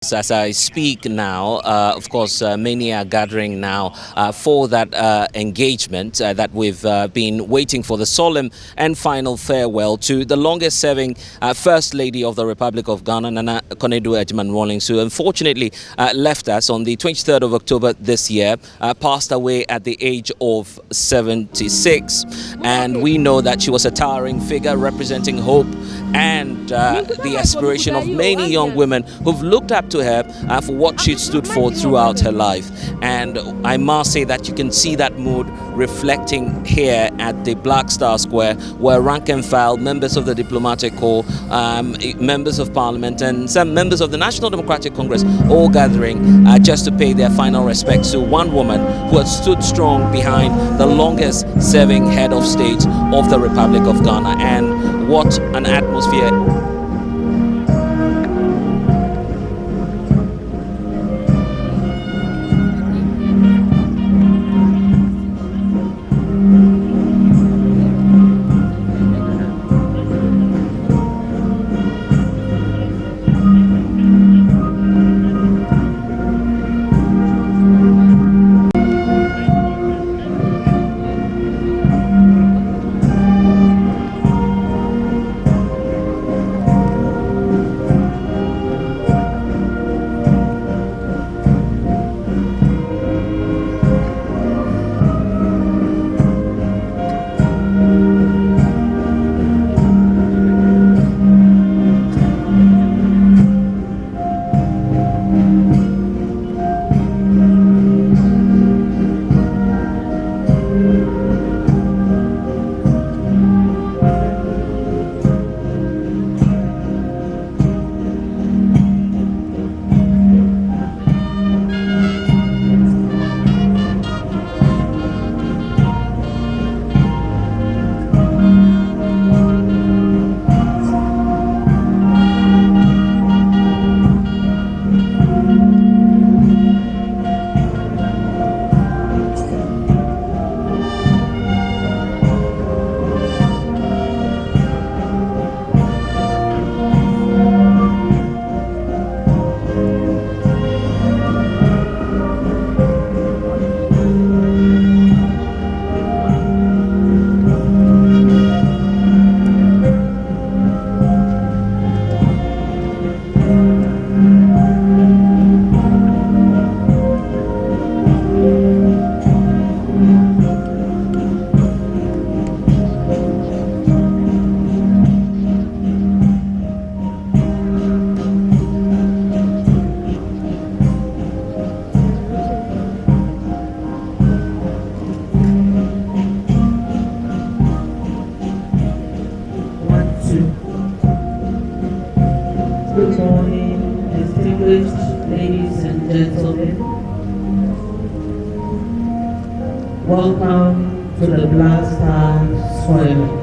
As I speak now, of course, many are gathering now for that engagement that we've been waiting for, the solemn and final farewell to the longest serving First Lady of the Republic of Ghana, Nana Konadu Agyeman-Rawlings, who unfortunately left us on the 23rd of October this year, passed away at the age of 76. And we know that she was a towering figure representing hope and the aspiration of many young women who've looked up to her for what she stood for throughout her life. And I must say that you can see that mood reflecting here at the Black Star Square, where rank and file members of the diplomatic corps, members of parliament and some members of the National Democratic Congress all gathering just to pay their final respects to one woman who has stood strong behind the longest serving head of state of the Republic of Ghana. And what an atmosphere. Good morning, distinguished ladies and gentlemen. Welcome to the Black Star Square.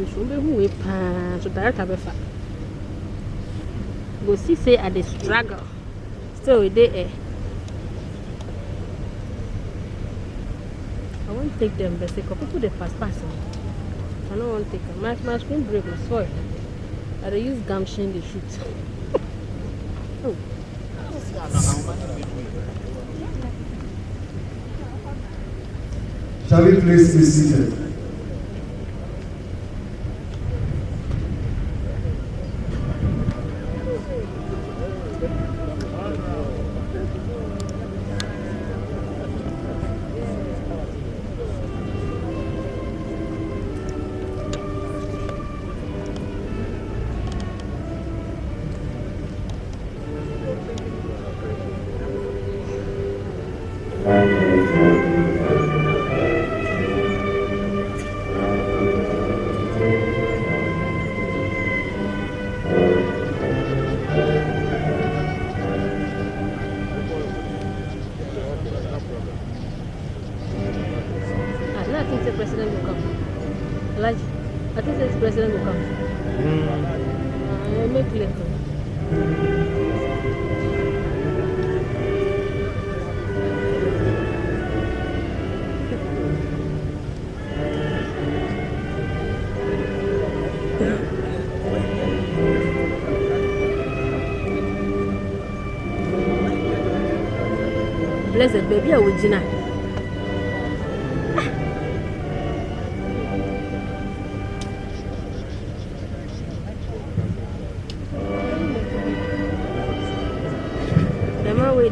who we so director befa. Go see say at the struggle. Still there. I won't take them, but they people they pass. I don't want to take them. My screen break my soil. I dey use gumshin to shoot. Oh. Shall we please be seated? I think the president will come. Like, I think the president will come. Make later. Blessed baby, I will deny.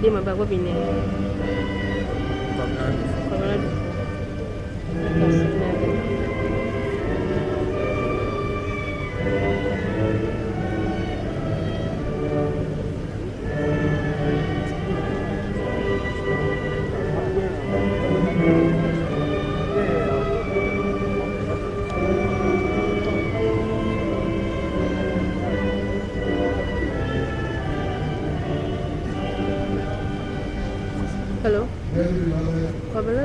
They my bag up in there. Hello?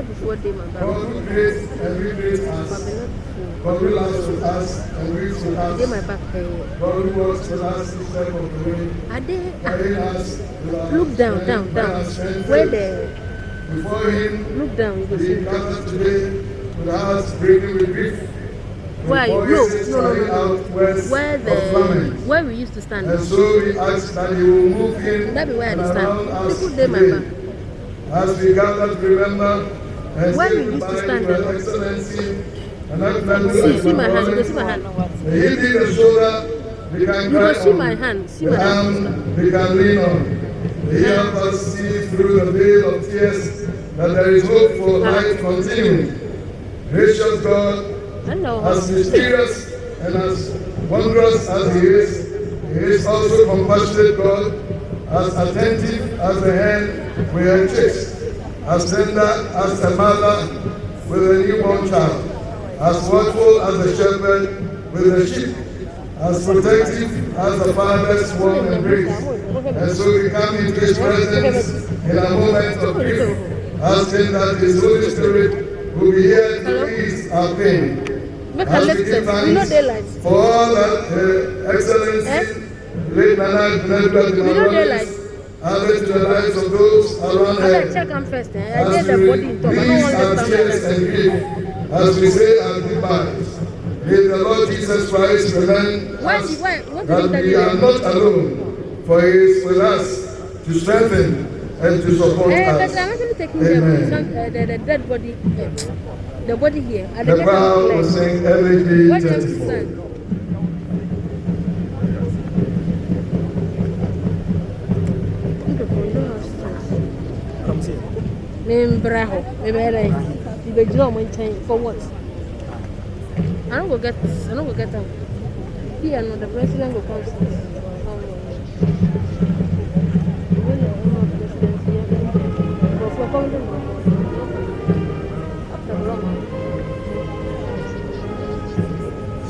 Before they my God grace and regrace us. God will us with us and reach with us. They my back. God will works with us each step of the way. Carrying us with our look down. Where the before Him, look down, you go see. we gathered today with hearts breaking with grief. Why? No. Where we used to stand. And so we ask that He will move in That be where I and stand. around us People they my today. back. As we gather to remember and Where say we used to goodbye stand to there. Her Excellency and that See my hand, you go see my hand. He did the shoulder we can You cry go see on. my hand. See The my hand. hand we can lean on. He help us see through the veil of tears that there is hope for life continuing. Gracious God, as mysterious and as wondrous as He is also compassionate God, as attentive as the hen with her chicks, as tender as a mother with a newborn child, as watchful as a shepherd with a sheep, as protective as the father's warm embrace. And so we come into His presence in a moment of grief, asking that His Holy Spirit will be here to ease our pain. As we give thanks for all that Her Excellency, Late Nana Agyeman-Rawlings, added to the lives of those around her. Check them first. As we release our tears and grief, as we say our goodbyes, may the Lord Jesus Christ remind us that we are not alone, for He is with us to strengthen and to support us. But I'm actually taking the dead body, the body here. The crowd will sing LHB 34. For what? I don't go get them. Here, no, the president will come.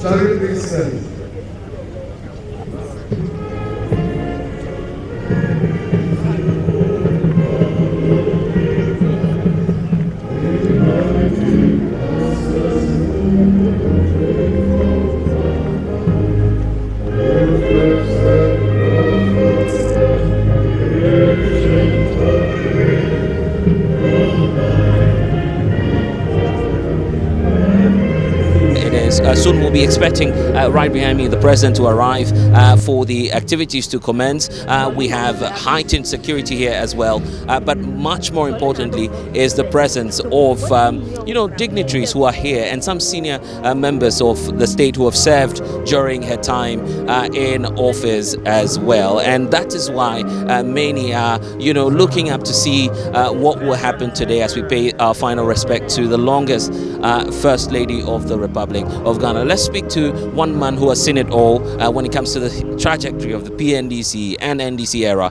Shall we please stand? soon we'll be expecting right behind me the president to arrive for the activities to commence. We have heightened security here as well, but much more importantly is the presence of dignitaries who are here and some senior members of the state who have served during her time in office as well. And that is why many are looking up to see what will happen today as we pay our final respect to the longest First Lady of the Republic of Ghana. Let's speak to one man who has seen it all when it comes to the trajectory of the PNDC and NDC era,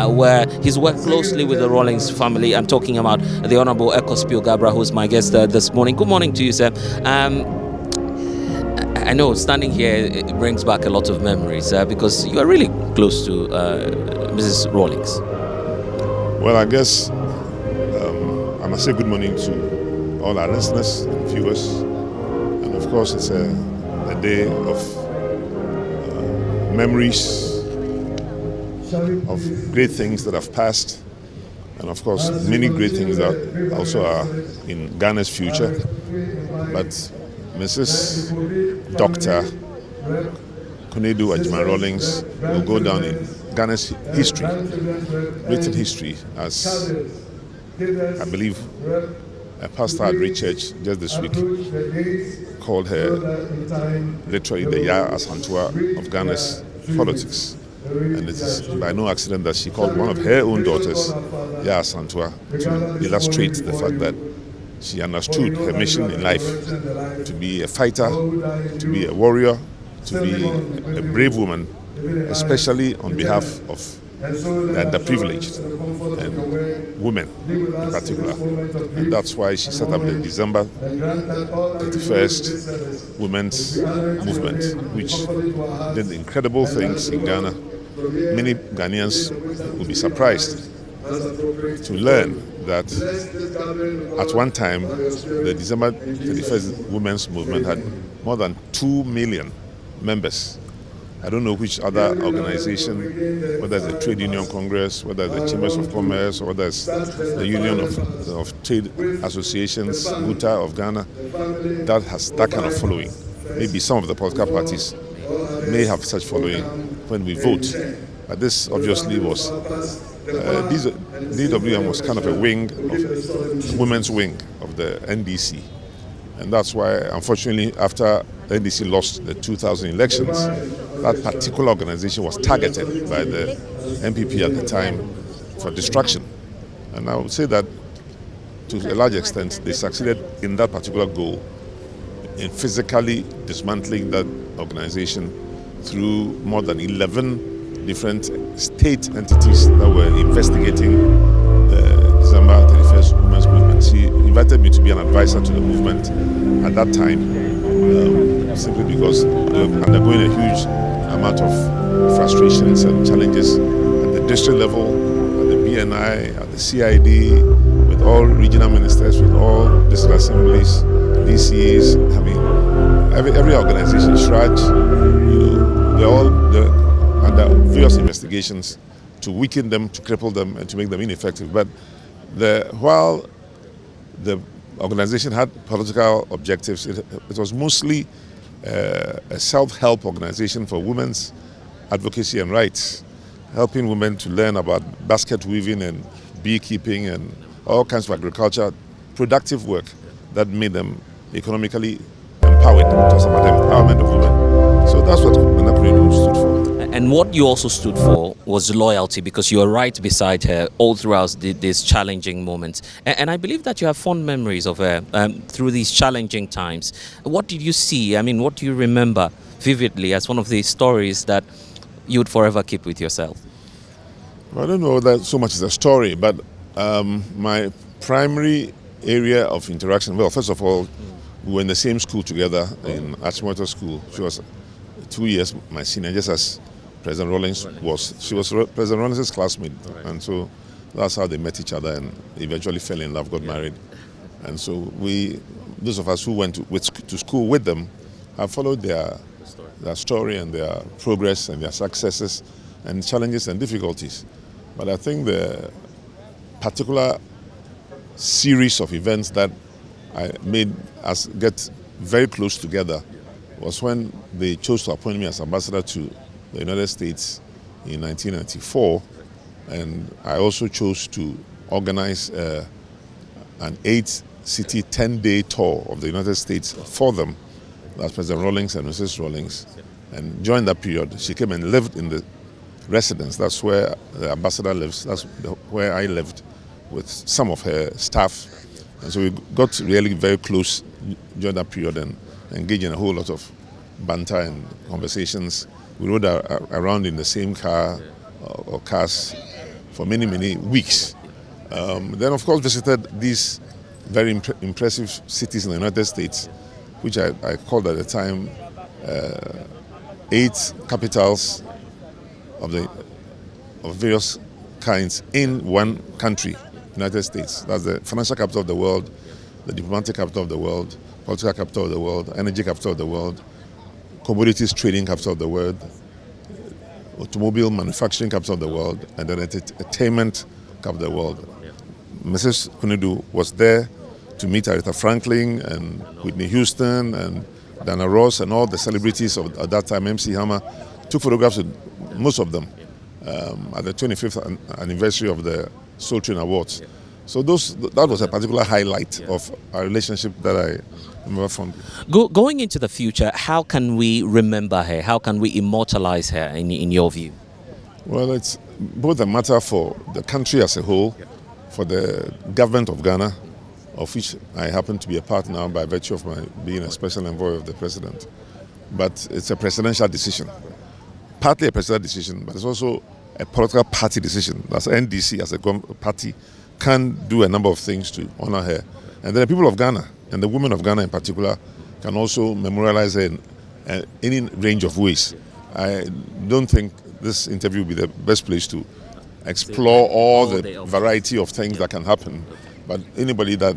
where he's worked closely with the Rawlings family. I'm talking about the Honorable Ekospio Gabra, who's my guest this morning. Good morning to you, sir. I know standing here it brings back a lot of memories because you are really close to Mrs. Rawlings. Well, I guess I must say good morning to all our listeners and viewers. And of course, it's a day of memories of great things that have passed. And of course, many great things that also are in Ghana's future. But Mrs. Dr. Konadu Agyeman-Rawlings will go down in Ghana's history, written history, as I believe a pastor at Great Church just this week called her literally the Ya Asantua of Ghana's politics. And it is by no accident that she called one of her own daughters Ya Asantua to illustrate the fact that she understood her mission in life to be a fighter, to be a warrior, to be a brave woman, especially on behalf of the underprivileged and women in particular. And that's why she set up the December 31st Women's Movement, which did incredible things in Ghana. Many Ghanaians will be surprised to learn that at one time the December 31st Women's Movement had more than 2 million members. I don't know which other organization, whether it's the Trade Union Congress, whether it's the Chambers of Commerce, or whether it's the Union of Trade Associations, UTA of Ghana, that has that kind of following. Maybe some of the political parties may have such following when we vote. But this obviously was, DWM was kind of a wing, of women's wing of the NDC. And that's why, unfortunately, after the NDC lost the 2000 elections, that particular organization was targeted by the MPP at the time for destruction. And I would say that, to a large extent, they succeeded in that particular goal in physically dismantling that organization through more than 11 different state entities that were investigating the December 31st Women's Movement. She invited me to be an advisor to the movement at that time, simply because they were undergoing a huge amount of frustrations and challenges at the district level, at the BNI, at the CID, with all regional ministers, with all district assemblies, DCs. I mean, every organization, Shraj, they're under various investigations to weaken them, to cripple them, and to make them ineffective. But while the organization had political objectives, it was mostly a self-help organization for women's advocacy and rights, helping women to learn about basket weaving and beekeeping and all kinds of agriculture, productive work that made them economically empowered. It was about the empowerment of women. So that's what Konadu stood for. And what you also stood for was loyalty, because you are right beside her all throughout these challenging moments. And I believe that you have fond memories of her through these challenging times. What did you see? I mean, what do you remember vividly as one of the stories that you would forever keep with yourself? Well, I don't know that so much is a story, but my primary area of interaction, well, first of all, we were in the same school together in Achimota School. She was 2 years my senior, just as President Rawlings was. She was President Rawlings' classmate, and so that's how they met each other and eventually fell in love, got married. And so those of us who went to school with them, have followed their story and their progress and their successes and challenges and difficulties. But I think the particular series of events that I made us get very close together was when they chose to appoint me as ambassador to the United States in 1994, and I also chose to organize an 8-city, 10-day tour of the United States for them. That's President Rawlings and Mrs. Rawlings. And during that period, she came and lived in the residence. That's where the ambassador lives. That's where I lived with some of her staff. And so we got really very close during that period and engaged in a whole lot of banter and conversations. We rode around in the same car or cars for many, many weeks. Then, of course, visited these very impressive cities in the United States, which I called at the time 8 capitals of various kinds in one country, United States. That's the financial capital of the world, the diplomatic capital of the world, political capital of the world, energy capital of the world, commodities trading capital of the world, automobile manufacturing capital of the world, and then entertainment capital of the world. Mrs. Konadu was there to meet Aretha Franklin and Whitney Houston and Dana Ross and all the celebrities of at that time, MC Hammer. Took photographs with most of them at the 25th anniversary of the Soul Train Awards. So that was a particular highlight of our relationship that I remember from. Going into the future, how can we remember her? How can we immortalize her in your view? Well, it's both a matter for the country as a whole, for the government of Ghana, of which I happen to be a part now by virtue of my being a special envoy of the president. But it's a presidential decision. Partly a presidential decision, but it's also a political party decision. That's NDC as a party can do a number of things to honor her. And then the people of Ghana, and the women of Ghana in particular, can also memorialize her in any range of ways. I don't think this interview will be the best place to explore all the variety of things that can happen. But anybody that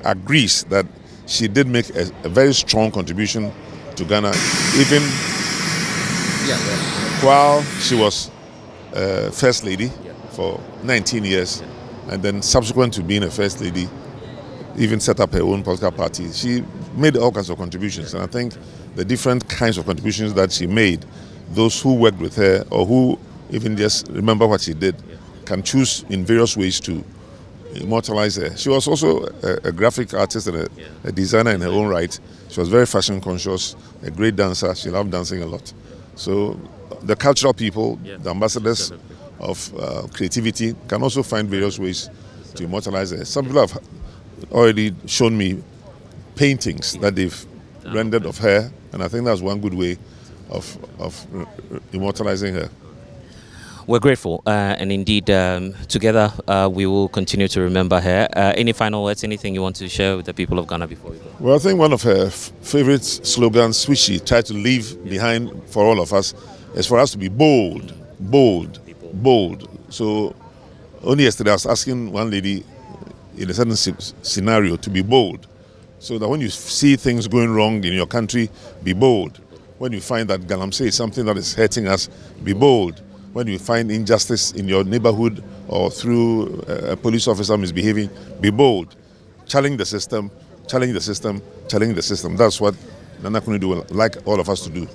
agrees that she did make a very strong contribution to Ghana, even while she was First Lady for 19 years, and then subsequent to being a First Lady, even set up her own political party. She made all kinds of contributions, and I think the different kinds of contributions that she made, those who worked with her or who even just remember what she did, can choose in various ways to immortalize her. She was also a graphic artist and a designer in her own right. She was very fashion conscious, a great dancer. She loved dancing a lot. So the cultural people, the ambassadors of creativity, can also find various ways to immortalize her. Some people have already shown me paintings that they've rendered of her, and I think that's one good way of immortalizing her. We're grateful, and indeed, together we will continue to remember her. Any final words, anything you want to share with the people of Ghana before we go? Well, I think one of her favorite slogans, which she tried to leave behind for all of us, is for us to be bold, bold, bold. So only yesterday I was asking one lady in a certain scenario to be bold, so that when you see things going wrong in your country, be bold. When you find that galamsey is something that is hurting us, be bold. When you find injustice in your neighborhood or through a police officer misbehaving, be bold. Challenge the system, challenge the system, challenge the system. That's what Nana Konadu would like all of us to do.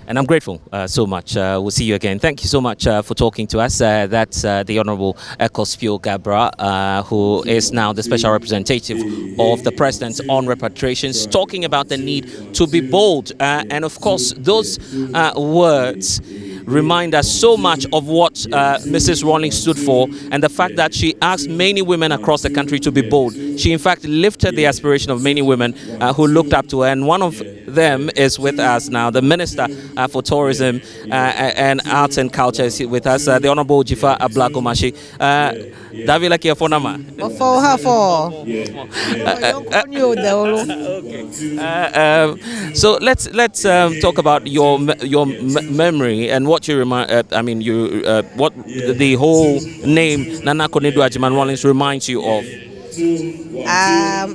And I'm grateful so much. We'll see you again. Thank you so much for talking to us. That's the Honorable Kospio Gabra, who is now the Special Representative of the President on Repatriations, talking about the need to be bold. And of course, those words remind us so much of what Mrs. Rawlings stood for, and the fact that she asked many women across the country to be bold. She in fact lifted the aspiration of many women who looked up to her, and one of them is with us now. The Minister for Tourism and Arts and Culture is with us, the Honorable Jifa Ablagomashi. Davila Kiafonama. So let's talk about your memory and what you remind. What the whole name Nana Konadu Agyeman-Rawlings reminds you of.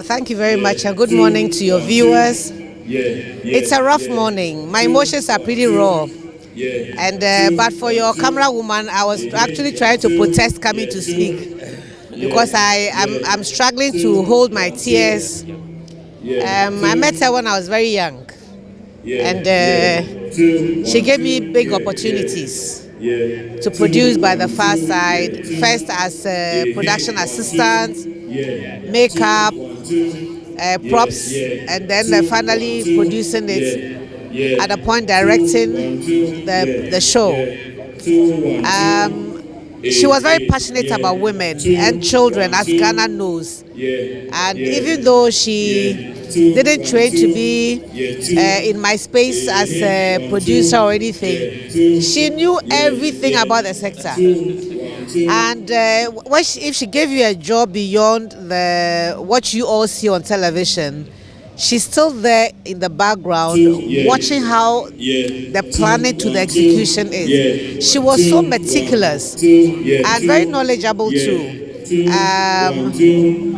Thank you very much, and good morning to your viewers. It's a rough morning. My emotions are pretty raw. And but for your camera woman, I was actually trying to protest coming to speak because I'm struggling to hold my tears. I met her when I was very young. And she gave me big opportunities to produce by the far side, first as production assistant, makeup, props, and then finally producing it, at a point directing the show. She was very passionate about women and children, as Ghana knows. And even though she didn't train to be in my space as a producer or anything, she knew everything about the sector. And if she gave you a job beyond what you all see on television, she's still there in the background, watching how the planning to the execution is. She was so meticulous and very knowledgeable too.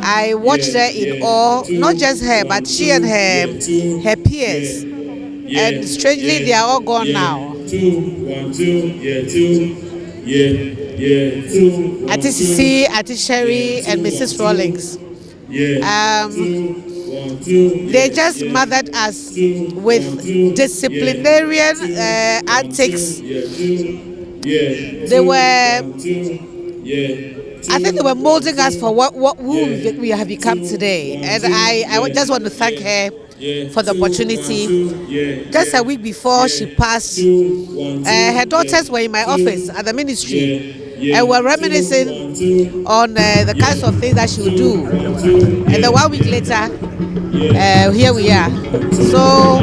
I watched her in awe, not just her, but she and her peers. And strangely, they are all gone now. Auntie Sisi, Auntie Sherry, and Mrs. Rawlings. They just mothered us with disciplinarian antics. They were, I think they were molding us for who we have become today. And I just want to thank her for the opportunity. Just a week before she passed, her daughters were in my office at the ministry. And we're reminiscing on the kinds of things that she would do. And then 1 week later, here we are. So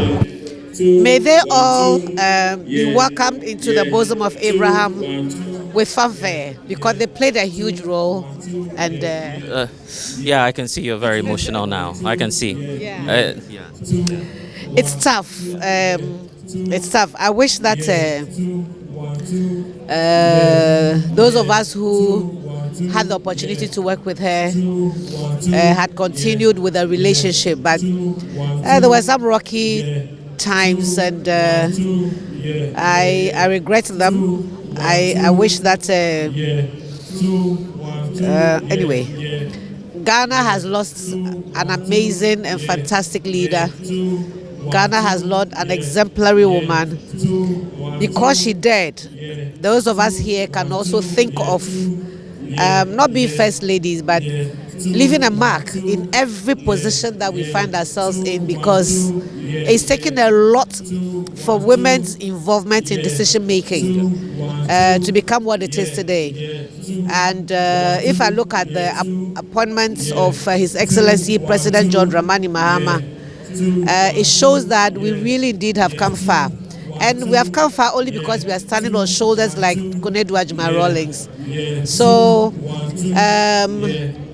may they all be welcomed into the bosom of Abraham with fanfare, because they played a huge role. And yeah, I can see you're very emotional now. I can see. Yeah. It's tough. It's tough. I wish that those of us who had the opportunity to work with her had continued with the relationship, but there were some rocky times, and I regret them. I wish that anyway, Ghana has lost an amazing and fantastic leader. Ghana has lost an exemplary woman. Because she died, those of us here can also think of not being first ladies, but leaving a mark in every position that we find ourselves in, because it's taken a lot for women's involvement in decision making to become what it is today. And if I look at the appointments of His Excellency President John Dramani Mahama, it shows that we really indeed have come far. And we have come far only because we are standing on shoulders like Konadu Agyeman-Rawlings. So,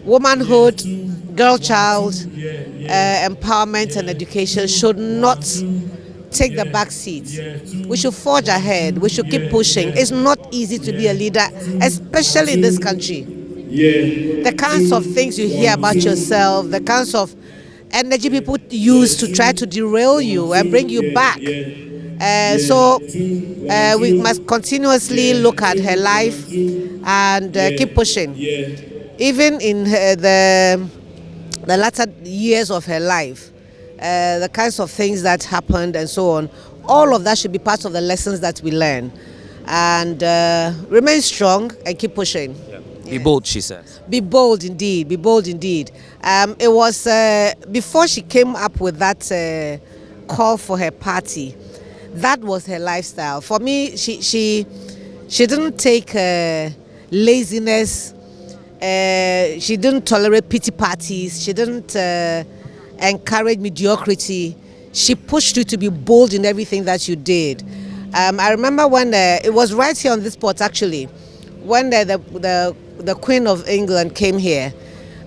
womanhood, girl child, empowerment and education should not take the back seat. We should forge ahead. We should keep pushing. It's not easy to be a leader, especially in this country. The kinds of things you hear about yourself, the kinds of energy people use to try to derail you and bring you back. So we must continuously look at her life and keep pushing. Even in the latter years of her life, the kinds of things that happened and so on, all of that should be part of the lessons that we learn. And remain strong and keep pushing. Be bold, she says. Be bold indeed, be bold indeed. It was before she came up with that call for her party. That was her lifestyle. For me, she didn't take laziness. She didn't tolerate pity parties. She didn't encourage mediocrity. She pushed you to be bold in everything that you did. I remember when it was right here on this spot actually, when the Queen of England came here,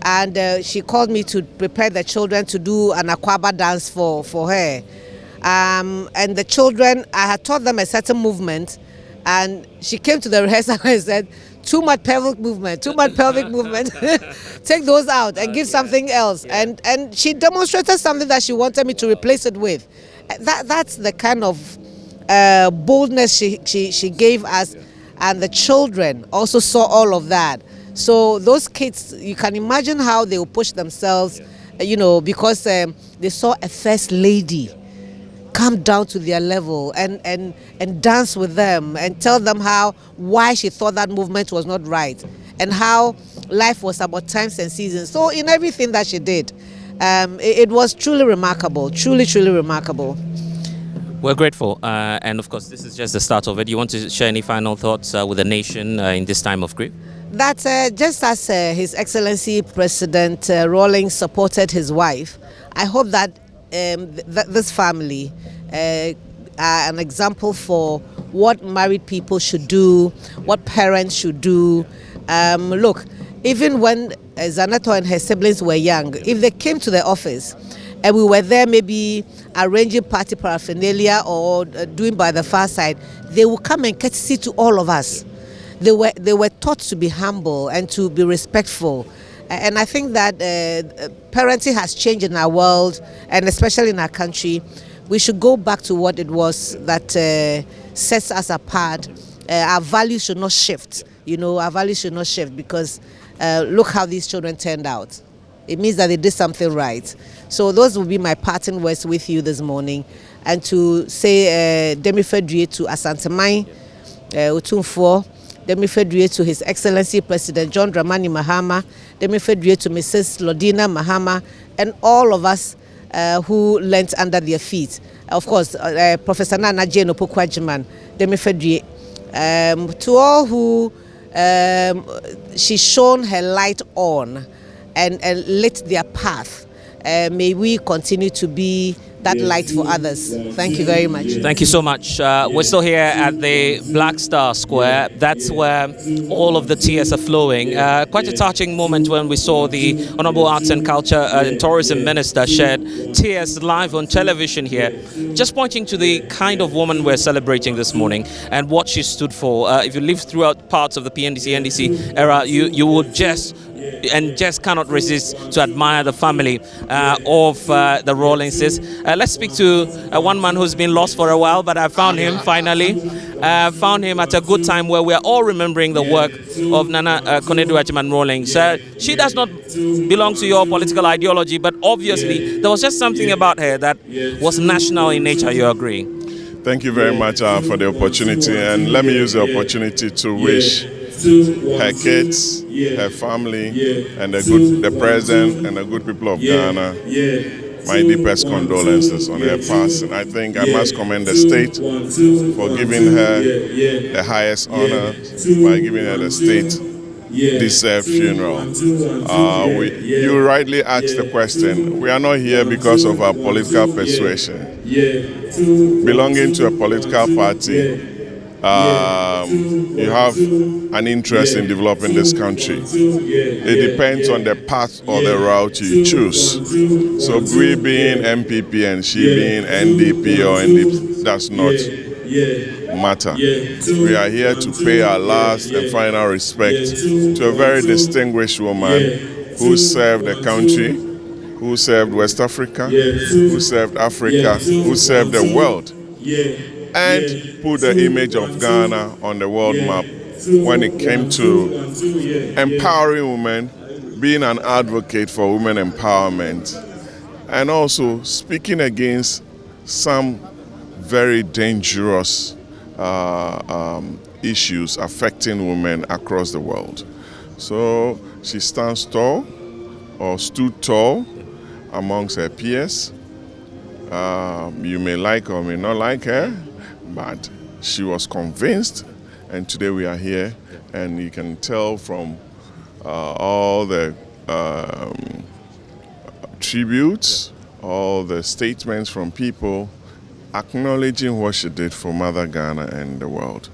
and she called me to prepare the children to do an Akwaba dance for her. And the children, I had taught them a certain movement, and she came to the rehearsal and said, too much pelvic movement, take those out and give something else. And she demonstrated something that she wanted me to replace it with. That's the kind of boldness she gave us, and the children also saw all of that. So those kids, you can imagine how they will push themselves, because they saw a first lady come down to their level and dance with them and tell them why she thought that movement was not right and how life was about times and seasons. So in everything that she did, it was truly remarkable, truly remarkable. We're grateful, and of course this is just the start of it. You want to share any final thoughts with the nation in this time of grief? That just as His Excellency President Rawlings supported his wife, I hope that this family are an example for what married people should do, what parents should do. Look, even when Zanato and her siblings were young, if they came to the office and we were there maybe arranging party paraphernalia or doing by the far side, they would come and courtesy to all of us. They were taught to be humble and to be respectful. And I think that parenting has changed in our world, and especially in our country. We should go back to what it was that sets us apart. Our values should not shift. Our values should not shift because look how these children turned out. It means that they did something right. So those will be my parting words with you this morning. And to say Demifedrie to Asantemai, Utumfo, Demifedrie to His Excellency President John Dramani Mahama, Demifedrie to Mrs. Lodina Mahama, and all of us who lent under their feet. Of course, Professor Nana Jane Opoku Agyeman, Demifedrie. To all who she shone her light on and lit their path, may we continue to be that light for others. Thank you very much. Thank you so much. We're still here at the Black Star Square. That's where all of the tears are flowing. Quite a touching moment when we saw the Honorable Arts and Culture and Tourism Minister shed tears live on television here, just pointing to the kind of woman we're celebrating this morning and what she stood for. If you lived throughout parts of the PNDC, NDC era, you would just cannot resist to admire the family of the Rawlingses. Let's speak to one man who's been lost for a while, but I found him finally. Found him at a good time where we are all remembering the work of Nana Konadu Agyeman-Rawlings. She does not belong to your political ideology, but obviously there was just something about her that was national in nature. You agree? Thank you very much for the opportunity, and let me use the opportunity to wish her kids, her family, and the president and the good people of Ghana my deepest condolences on her passing. I think I must commend the state for giving her the highest honor by giving her the state-deserved funeral. You rightly asked the question. We are not here because of our political persuasion. Belonging to a political party, you have an interest in developing this country. It depends on the path or the route you choose. So we being MPP and she being NDP or NDP does not matter. We are here to pay our last and final respect to a very distinguished woman who served the country, who served West Africa, who served Africa, who served the world, and put the image of Ghana on the world map when it came to empowering women, being an advocate for women empowerment, and also speaking against some very dangerous issues affecting women across the world. So she stands tall, or stood tall, amongst her peers. You may like or may not like her, but she was convinced, and today we are here, and you can tell from all the tributes, all the statements from people acknowledging what she did for Mother Ghana and the world.